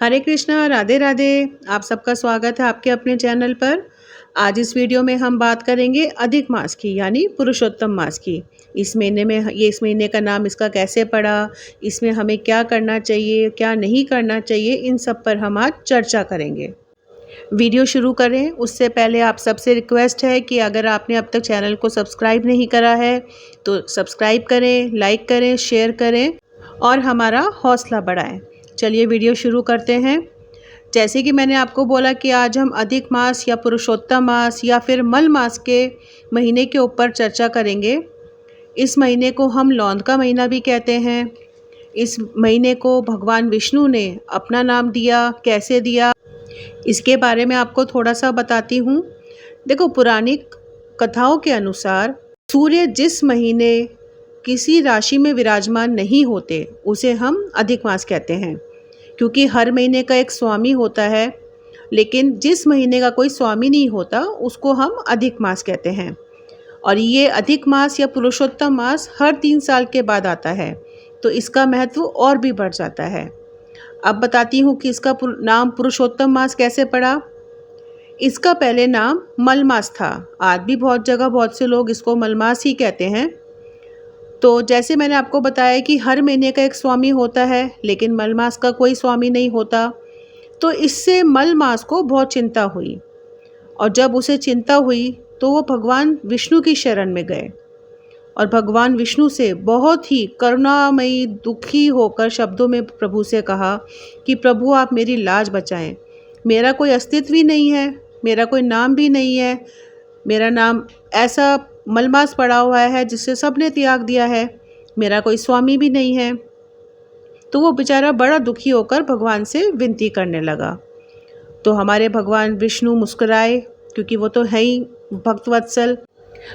हरे कृष्णा, राधे राधे। आप सबका स्वागत है आपके अपने चैनल पर। आज इस वीडियो में हम बात करेंगे अधिक मास की यानी पुरुषोत्तम मास की। इस महीने का नाम इसका कैसे पड़ा, इसमें हमें क्या करना चाहिए, क्या नहीं करना चाहिए, इन सब पर हम आज चर्चा करेंगे। वीडियो शुरू करें उससे पहले आप सबसे रिक्वेस्ट है कि अगर आपने अब तक चैनल को सब्सक्राइब नहीं करा है तो सब्सक्राइब करें, लाइक करें, शेयर करें और हमारा हौसला बढ़ाएं। चलिए वीडियो शुरू करते हैं। जैसे कि मैंने आपको बोला कि आज हम अधिक मास या पुरुषोत्तम मास या फिर मल मास के महीने के ऊपर चर्चा करेंगे। इस महीने को हम लौंद का महीना भी कहते हैं। इस महीने को भगवान विष्णु ने अपना नाम दिया, कैसे दिया, इसके बारे में आपको थोड़ा सा बताती हूँ। देखो, पौराणिक कथाओं के अनुसार सूर्य जिस महीने किसी राशि में विराजमान नहीं होते उसे हम अधिक मास कहते हैं, क्योंकि हर महीने का एक स्वामी होता है, लेकिन जिस महीने का कोई स्वामी नहीं होता उसको हम अधिक मास कहते हैं। और ये अधिक मास या पुरुषोत्तम मास हर 3 साल के बाद आता है, तो इसका महत्व और भी बढ़ जाता है। अब बताती हूँ कि इसका नाम पुरुषोत्तम मास कैसे पड़ा। इसका पहले नाम मलमास था। आज भी बहुत जगह बहुत से लोग इसको मलमास ही कहते हैं। तो जैसे मैंने आपको बताया कि हर महीने का एक स्वामी होता है, लेकिन मलमास का कोई स्वामी नहीं होता, तो इससे मलमास को बहुत चिंता हुई। और जब उसे चिंता हुई तो वो भगवान विष्णु की शरण में गए और भगवान विष्णु से बहुत ही करुणामयी दुखी होकर शब्दों में प्रभु से कहा कि प्रभु आप मेरी लाज बचाएं। मेरा कोई अस्तित्व ही नहीं है, मेरा कोई नाम भी नहीं है, मेरा नाम ऐसा मलमास पड़ा हुआ है जिससे सबने त्याग दिया है, मेरा कोई स्वामी भी नहीं है। तो वो बेचारा बड़ा दुखी होकर भगवान से विनती करने लगा। तो हमारे भगवान विष्णु मुस्कुराए, क्योंकि वो तो है ही भक्तवत्सल,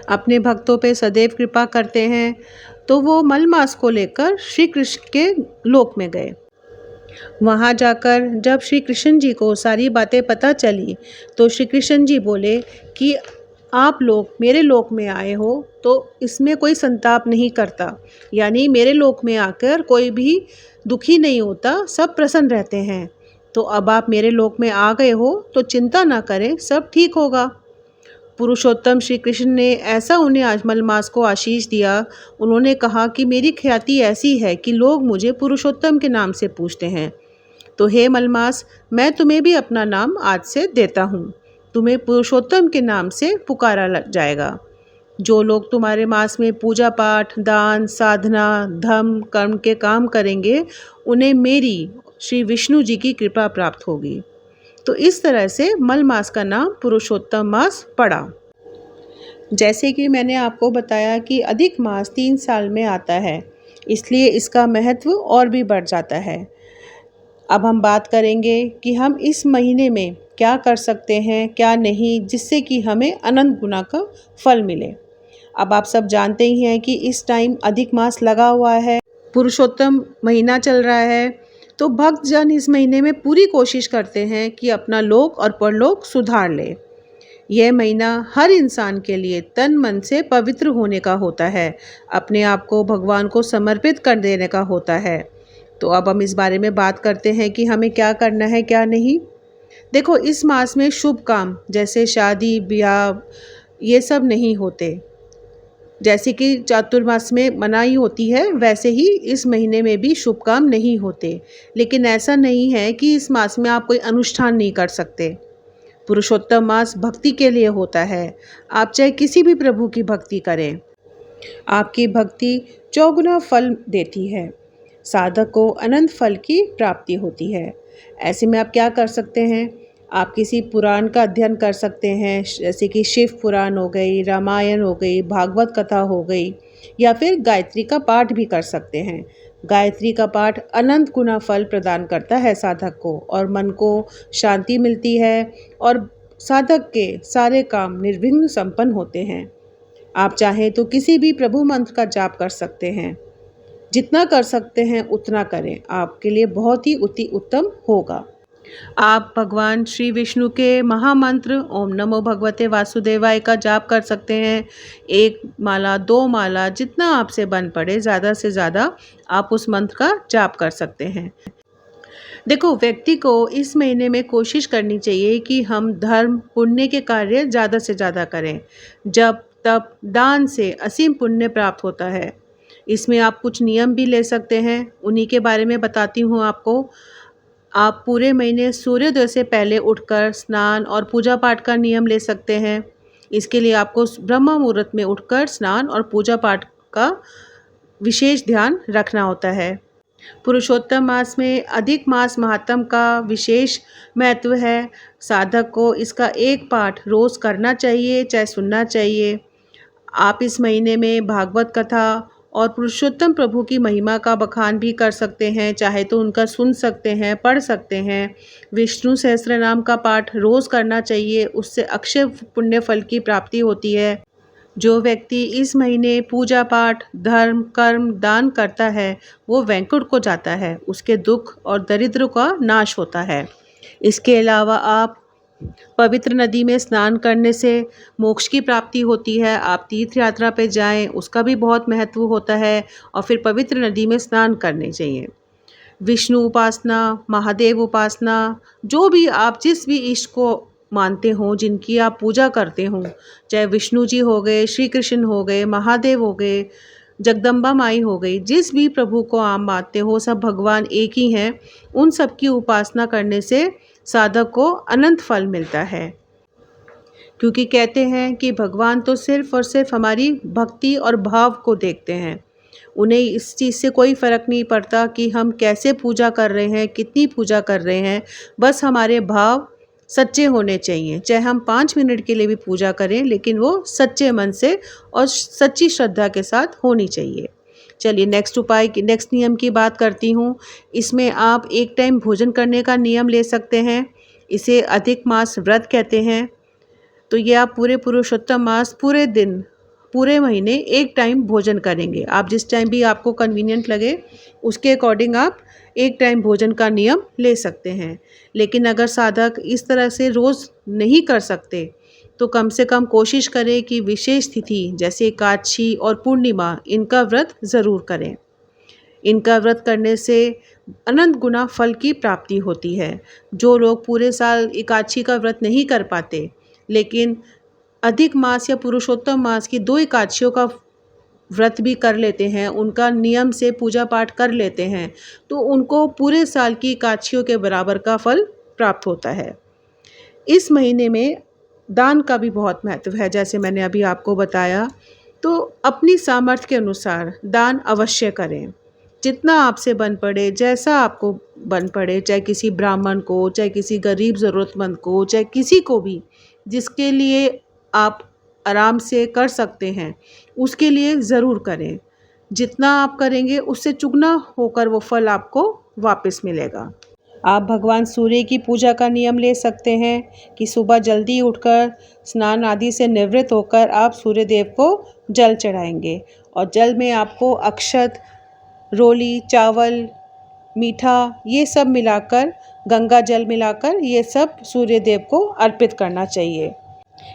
अपने भक्तों पे सदैव कृपा करते हैं। तो वो मलमास को लेकर श्री कृष्ण के लोक में गए। वहाँ जाकर जब श्री कृष्ण जी को सारी बातें पता चली तो श्री कृष्ण जी बोले कि आप लोग मेरे लोक में आए हो तो इसमें कोई संताप नहीं करता, यानी मेरे लोक में आकर कोई भी दुखी नहीं होता, सब प्रसन्न रहते हैं। तो अब आप मेरे लोक में आ गए हो तो चिंता ना करें, सब ठीक होगा। पुरुषोत्तम श्री कृष्ण ने ऐसा उन्हें आज मलमास को आशीष दिया। उन्होंने कहा कि मेरी ख्याति ऐसी है कि लोग मुझे पुरुषोत्तम के नाम से पूछते हैं, तो हे मलमास, मैं तुम्हें भी अपना नाम आज से देता हूँ। तुम्हें पुरुषोत्तम के नाम से पुकारा लग जाएगा। जो लोग तुम्हारे मास में पूजा पाठ, दान, साधना, धर्म, कर्म के काम करेंगे, उन्हें मेरी श्री विष्णु जी की कृपा प्राप्त होगी। तो इस तरह से मल मास का नाम पुरुषोत्तम मास पड़ा। जैसे कि मैंने आपको बताया कि अधिक मास 3 साल में आता है, इसलिए इसका महत्व और भी बढ़ जाता है। अब हम बात करेंगे कि हम इस महीने में क्या कर सकते हैं, क्या नहीं, जिससे कि हमें अनंत गुना का फल मिले। अब आप सब जानते ही हैं कि इस टाइम अधिक मास लगा हुआ है, पुरुषोत्तम महीना चल रहा है, तो भक्तजन इस महीने में पूरी कोशिश करते हैं कि अपना लोक और परलोक सुधार ले। यह महीना हर इंसान के लिए तन मन से पवित्र होने का होता है, अपने आप को भगवान को समर्पित कर देने का होता है। तो अब हम इस बारे में बात करते हैं कि हमें क्या करना है, क्या नहीं। देखो, इस मास में शुभ काम जैसे शादी ब्याह ये सब नहीं होते। जैसे कि चातुर्मास में मनाही होती है, वैसे ही इस महीने में भी शुभ काम नहीं होते। लेकिन ऐसा नहीं है कि इस मास में आप कोई अनुष्ठान नहीं कर सकते। पुरुषोत्तम मास भक्ति के लिए होता है। आप चाहे किसी भी प्रभु की भक्ति करें, आपकी भक्ति चौगुना फल देती है। साधक को अनंत फल की प्राप्ति होती है। ऐसे में आप क्या कर सकते हैं, आप किसी पुराण का अध्ययन कर सकते हैं, जैसे कि शिव पुराण हो गई, रामायण हो गई, भागवत कथा हो गई, या फिर गायत्री का पाठ भी कर सकते हैं। गायत्री का पाठ अनंत गुना फल प्रदान करता है साधक को, और मन को शांति मिलती है और साधक के सारे काम निर्विघ्न संपन्न होते हैं। आप चाहें तो किसी भी प्रभु मंत्र का जाप कर सकते हैं। जितना कर सकते हैं उतना करें, आपके लिए बहुत ही उत्तम होगा। आप भगवान श्री विष्णु के महामंत्र ओम नमो भगवते वासुदेवाय का जाप कर सकते हैं। 1 माला, 2 माला, जितना आपसे बन पड़े, ज़्यादा से ज़्यादा आप उस मंत्र का जाप कर सकते हैं। देखो, व्यक्ति को इस महीने में कोशिश करनी चाहिए कि हम धर्म, पुण्य के कार्य ज़्यादा से ज़्यादा करें। जप, तप, दान से असीम पुण्य प्राप्त होता है। इसमें आप कुछ नियम भी ले सकते हैं, उन्हीं के बारे में बताती हूँ आपको। आप पूरे महीने सूर्योदय से पहले उठकर स्नान और पूजा पाठ का नियम ले सकते हैं। इसके लिए आपको ब्रह्म मुहूर्त में उठकर स्नान और पूजा पाठ का विशेष ध्यान रखना होता है। पुरुषोत्तम मास में अधिक मास महात्म का विशेष महत्व है। साधक को इसका एक पाठ रोज़ करना चाहिए, चाहे सुनना चाहिए। आप इस महीने में भागवत कथा और पुरुषोत्तम प्रभु की महिमा का बखान भी कर सकते हैं, चाहे तो उनका सुन सकते हैं, पढ़ सकते हैं। विष्णु सहस्त्र नाम का पाठ रोज़ करना चाहिए, उससे अक्षय पुण्य फल की प्राप्ति होती है। जो व्यक्ति इस महीने पूजा पाठ, धर्म, कर्म, दान करता है, वो वैकुंठ को जाता है, उसके दुख और दरिद्र का नाश होता है। इसके अलावा आप पवित्र नदी में स्नान करने से मोक्ष की प्राप्ति होती है। आप तीर्थ यात्रा पे जाएं, उसका भी बहुत महत्व होता है और फिर पवित्र नदी में स्नान करने चाहिए। विष्णु उपासना, महादेव उपासना, जो भी आप जिस भी इष्ट को मानते हो, जिनकी आप पूजा करते हो, चाहे विष्णु जी हो गए, श्री कृष्ण हो गए, महादेव हो गए, जगदम्बा माई हो गई, जिस भी प्रभु को आप मानते हो, सब भगवान एक ही हैं। उन सब की उपासना करने से साधक को अनंत फल मिलता है। क्योंकि कहते हैं कि भगवान तो सिर्फ़ और सिर्फ़ हमारी भक्ति और भाव को देखते हैं। उन्हें इस चीज़ से कोई फ़र्क नहीं पड़ता कि हम कैसे पूजा कर रहे हैं, कितनी पूजा कर रहे हैं। बस हमारे भाव सच्चे होने चाहिए। चाहे हम 5 मिनट के लिए भी पूजा करें, लेकिन वो सच्चे मन से और सच्ची श्रद्धा के साथ होनी चाहिए। चलिए नेक्स्ट नियम की बात करती हूँ। इसमें आप एक टाइम भोजन करने का नियम ले सकते हैं। इसे अधिक मास व्रत कहते हैं। तो ये आप पूरे पुरुषोत्तम मास पूरे दिन, पूरे महीने एक टाइम भोजन करेंगे। आप जिस टाइम भी आपको कन्वीनियंट लगे, उसके अकॉर्डिंग आप एक टाइम भोजन का नियम ले सकते हैं। लेकिन अगर साधक इस तरह से रोज़ नहीं कर सकते, तो कम से कम कोशिश करें कि विशेष तिथि जैसे एकादशी और पूर्णिमा, इनका व्रत ज़रूर करें। इनका व्रत करने से अनंत गुना फल की प्राप्ति होती है। जो लोग पूरे साल एकादशी का व्रत नहीं कर पाते, लेकिन अधिक मास या पुरुषोत्तम मास की 2 एकादशियों का व्रत भी कर लेते हैं, उनका नियम से पूजा पाठ कर लेते हैं, तो उनको पूरे साल की एकादशियों के बराबर का फल प्राप्त होता है। इस महीने में दान का भी बहुत महत्व है, जैसे मैंने अभी आपको बताया। तो अपनी सामर्थ्य के अनुसार दान अवश्य करें। जितना आपसे बन पड़े, जैसा आपको बन पड़े, चाहे किसी ब्राह्मण को, चाहे किसी गरीब ज़रूरतमंद को, चाहे किसी को भी, जिसके लिए आप आराम से कर सकते हैं, उसके लिए ज़रूर करें। जितना आप करेंगे, उससे चुगना होकर वो फल आपको वापस मिलेगा। आप भगवान सूर्य की पूजा का नियम ले सकते हैं कि सुबह जल्दी उठकर स्नान आदि से निवृत्त होकर आप सूर्य देव को जल चढ़ाएंगे। और जल में आपको अक्षत, रोली, चावल, मीठा, ये सब मिलाकर, गंगा जल मिलाकर, ये सब सूर्य देव को अर्पित करना चाहिए।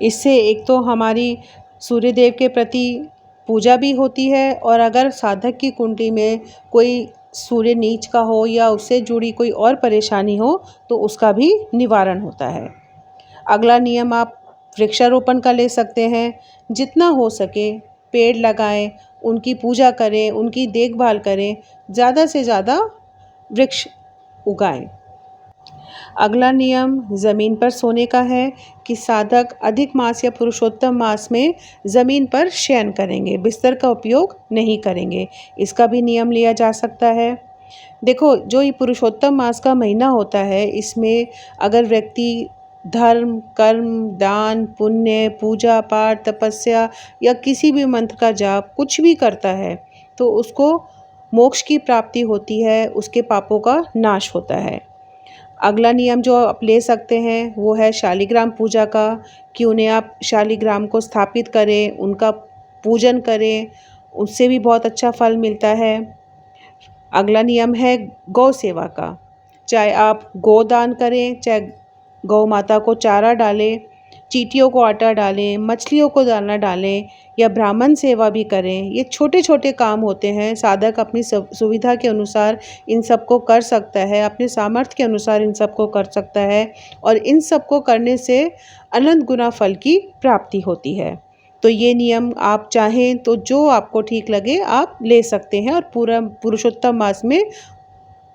इससे एक तो हमारी सूर्य देव के प्रति पूजा भी होती है, और अगर साधक की कुंडली में कोई सूर्य नीच का हो या उससे जुड़ी कोई और परेशानी हो, तो उसका भी निवारण होता है। अगला नियम आप वृक्षारोपण का ले सकते हैं। जितना हो सके पेड़ लगाएं, उनकी पूजा करें, उनकी देखभाल करें, ज़्यादा से ज़्यादा वृक्ष उगाएं। अगला नियम ज़मीन पर सोने का है कि साधक अधिक मास या पुरुषोत्तम मास में ज़मीन पर शयन करेंगे, बिस्तर का उपयोग नहीं करेंगे। इसका भी नियम लिया जा सकता है। देखो, जो ये पुरुषोत्तम मास का महीना होता है, इसमें अगर व्यक्ति धर्म, कर्म, दान, पुण्य, पूजा पाठ, तपस्या या किसी भी मंत्र का जाप कुछ भी करता है, तो उसको मोक्ष की प्राप्ति होती है, उसके पापों का नाश होता है। अगला नियम जो आप ले सकते हैं वो है शालिग्राम पूजा का, कि उन्हें आप शालिग्राम को स्थापित करें, उनका पूजन करें, उससे भी बहुत अच्छा फल मिलता है। अगला नियम है गौ सेवा का। चाहे आप गोदान करें, चाहे गौ माता को चारा डालें, चींटियों को आटा डालें, मछलियों को दाना डालें या ब्राह्मण सेवा भी करें। ये छोटे-छोटे काम होते हैं, साधक अपनी सुविधा के अनुसार इन सबको कर सकता है, अपने सामर्थ्य के अनुसार इन सबको कर सकता है और इन सबको करने से अनंत गुना फल की प्राप्ति होती है। तो ये नियम आप चाहें तो जो आपको ठीक लगे आप ले सकते हैं और पूरा पुरुषोत्तम मास में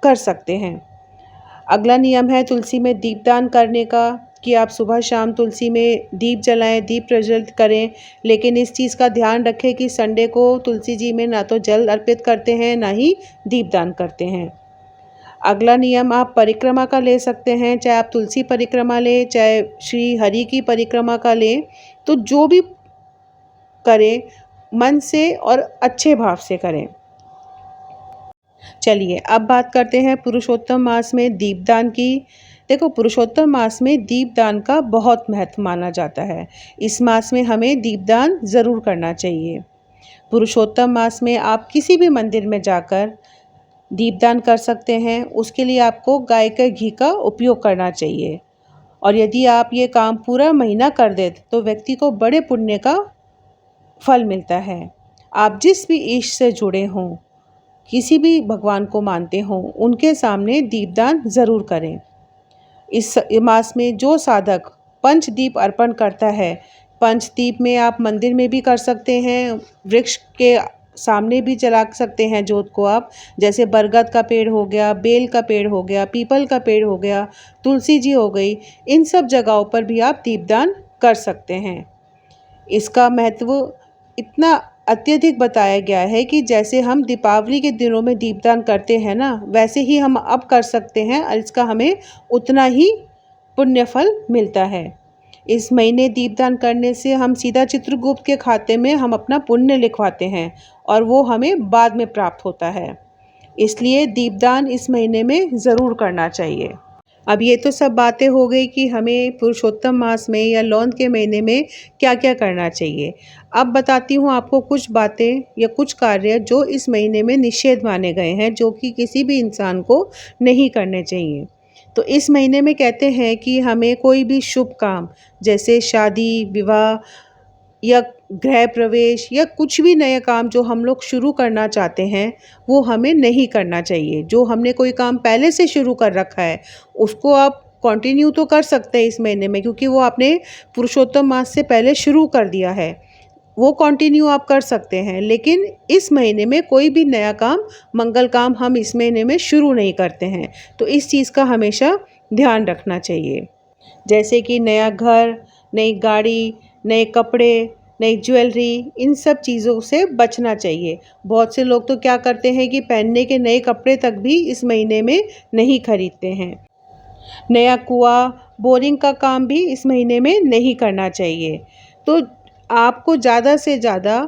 कर सकते हैं। अगला नियम है तुलसी में दीपदान करने का, कि आप सुबह शाम तुलसी में दीप जलाएं, दीप प्रज्वलित करें। लेकिन इस चीज़ का ध्यान रखें कि संडे को तुलसी जी में ना तो जल अर्पित करते हैं, ना ही दीपदान करते हैं। अगला नियम आप परिक्रमा का ले सकते हैं, चाहे आप तुलसी परिक्रमा लें, चाहे श्री हरि की परिक्रमा का लें। तो जो भी करें मन से और अच्छे भाव से करें। चलिए अब बात करते हैं पुरुषोत्तम मास में दीपदान की। देखो, पुरुषोत्तम मास में दीपदान का बहुत महत्व माना जाता है। इस मास में हमें दीपदान ज़रूर करना चाहिए। पुरुषोत्तम मास में आप किसी भी मंदिर में जाकर दीपदान कर सकते हैं। उसके लिए आपको गाय के घी का उपयोग करना चाहिए और यदि आप ये काम पूरा महीना कर दें तो व्यक्ति को बड़े पुण्य का फल मिलता है। आप जिस भी इष्ट से जुड़े हों, किसी भी भगवान को मानते हों, उनके सामने दीपदान ज़रूर करें। इस मास में जो साधक पंचदीप अर्पण करता है, पंचदीप में आप मंदिर में भी कर सकते हैं, वृक्ष के सामने भी जला सकते हैं जोत को आप, जैसे बरगद का पेड़ हो गया, बेल का पेड़ हो गया, पीपल का पेड़ हो गया, तुलसी जी हो गई, इन सब जगहों पर भी आप दीपदान कर सकते हैं। इसका महत्व इतना अत्यधिक बताया गया है कि जैसे हम दीपावली के दिनों में दीपदान करते हैं ना, वैसे ही हम अब कर सकते हैं और इसका हमें उतना ही पुण्य फल मिलता है। इस महीने दीपदान करने से हम सीधा चित्रगुप्त के खाते में हम अपना पुण्य लिखवाते हैं और वो हमें बाद में प्राप्त होता है। इसलिए दीपदान इस महीने में ज़रूर करना चाहिए। अब ये तो सब बातें हो गई कि हमें पुरुषोत्तम मास में या लौंद के महीने में क्या क्या करना चाहिए। अब बताती हूँ आपको कुछ बातें या कुछ कार्य जो इस महीने में निषेध माने गए हैं, जो कि किसी भी इंसान को नहीं करने चाहिए। तो इस महीने में कहते हैं कि हमें कोई भी शुभ काम जैसे शादी, विवाह या गृह प्रवेश या कुछ भी नया काम जो हम लोग शुरू करना चाहते हैं, वो हमें नहीं करना चाहिए। जो हमने कोई काम पहले से शुरू कर रखा है, उसको आप कंटिन्यू तो कर सकते हैं इस महीने में, क्योंकि वो आपने पुरुषोत्तम मास से पहले शुरू कर दिया है, वो कंटिन्यू आप कर सकते हैं। लेकिन इस महीने में कोई भी नया काम, मंगल काम हम इस महीने में शुरू नहीं करते हैं। तो इस चीज़ का हमेशा ध्यान रखना चाहिए। जैसे कि नया घर, नई गाड़ी, नए कपड़े, नई ज्वेलरी, इन सब चीज़ों से बचना चाहिए। बहुत से लोग तो क्या करते हैं कि पहनने के नए कपड़े तक भी इस महीने में नहीं खरीदते हैं। नया कुआँ, बोरिंग का काम भी इस महीने में नहीं करना चाहिए। तो आपको ज़्यादा से ज़्यादा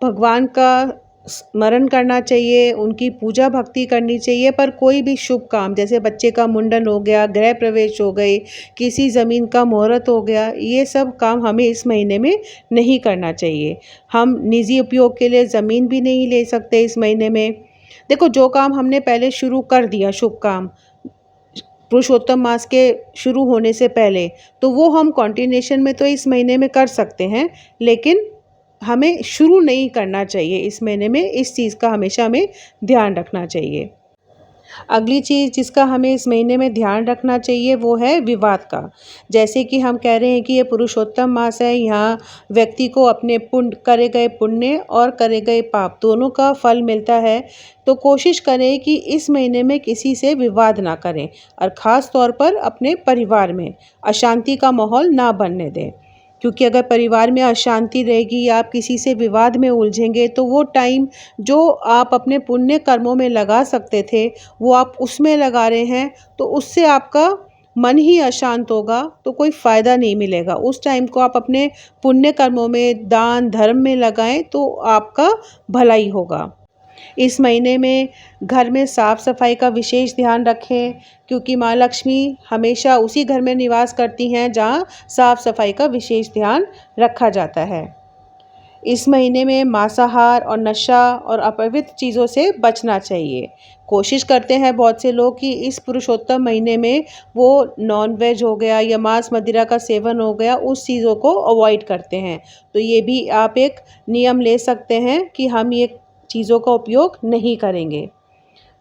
भगवान का स्मरण करना चाहिए, उनकी पूजा भक्ति करनी चाहिए, पर कोई भी शुभ काम जैसे बच्चे का मुंडन हो गया, गृह प्रवेश हो गई, किसी ज़मीन का मुहूर्त हो गया, ये सब काम हमें इस महीने में नहीं करना चाहिए। हम निजी उपयोग के लिए ज़मीन भी नहीं ले सकते इस महीने में। देखो, जो काम हमने पहले शुरू कर दिया, शुभ काम पुरुषोत्तम मास के शुरू होने से पहले, तो वो हम कंटिन्यूएशन में तो इस महीने में कर सकते हैं, लेकिन हमें शुरू नहीं करना चाहिए इस महीने में। इस चीज़ का हमेशा हमें ध्यान रखना चाहिए। अगली चीज़ जिसका हमें इस महीने में ध्यान रखना चाहिए वो है विवाद का। जैसे कि हम कह रहे हैं कि ये पुरुषोत्तम मास है, यहाँ व्यक्ति को अपने करे गए पुण्य और करे गए पाप दोनों का फल मिलता है। तो कोशिश करें कि इस महीने में किसी से विवाद ना करें और ख़ास तौर पर अपने परिवार में अशांति का माहौल ना बनने दें, क्योंकि अगर परिवार में अशांति रहेगी या आप किसी से विवाद में उलझेंगे तो वो टाइम जो आप अपने पुण्य कर्मों में लगा सकते थे वो आप उसमें लगा रहे हैं, तो उससे आपका मन ही अशांत होगा, तो कोई फ़ायदा नहीं मिलेगा। उस टाइम को आप अपने पुण्य कर्मों में, दान धर्म में लगाएं तो आपका भलाई होगा। इस महीने में घर में साफ़ सफाई का विशेष ध्यान रखें, क्योंकि माँ लक्ष्मी हमेशा उसी घर में निवास करती हैं जहाँ साफ़ सफाई का विशेष ध्यान रखा जाता है। इस महीने में मांसाहार और नशा और अपवित्र चीज़ों से बचना चाहिए। कोशिश करते हैं बहुत से लोग कि इस पुरुषोत्तम महीने में वो नॉन-वेज हो गया या मांस-मदिरा का सेवन हो गया, उस चीज़ों को अवॉइड करते हैं। तो ये भी आप एक नियम ले सकते हैं कि हम ये चीज़ों का उपयोग नहीं करेंगे।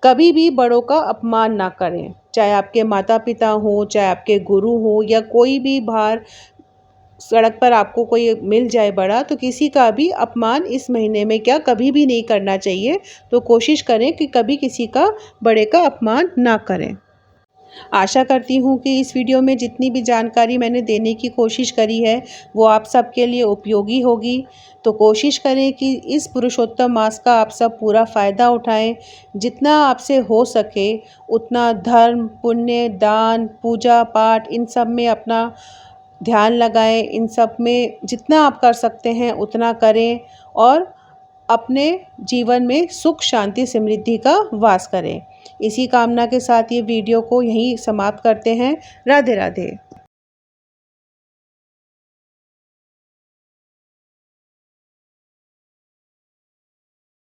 कभी भी बड़ों का अपमान ना करें, चाहे आपके माता-पिता हों, चाहे आपके गुरु हों या कोई भी बाहर सड़क पर आपको कोई मिल जाए बड़ा, तो किसी का भी अपमान इस महीने में क्या कभी भी नहीं करना चाहिए। तो कोशिश करें कि कभी किसी का बड़े का अपमान ना करें। आशा करती हूँ कि इस वीडियो में जितनी भी जानकारी मैंने देने की कोशिश करी है, वो आप सबके लिए उपयोगी होगी। तो कोशिश करें कि इस पुरुषोत्तम मास का आप सब पूरा फ़ायदा उठाएँ। जितना आपसे हो सके उतना धर्म, पुण्य, दान, पूजा-पाठ इन सब में अपना ध्यान लगाएँ। इन सब में जितना आप कर सकते हैं उतना करें और अपने जीवन में सुख, शांति, समृद्धि का वास करें। इसी कामना के साथ ये वीडियो को यहीं समाप्त करते हैं। राधे राधे।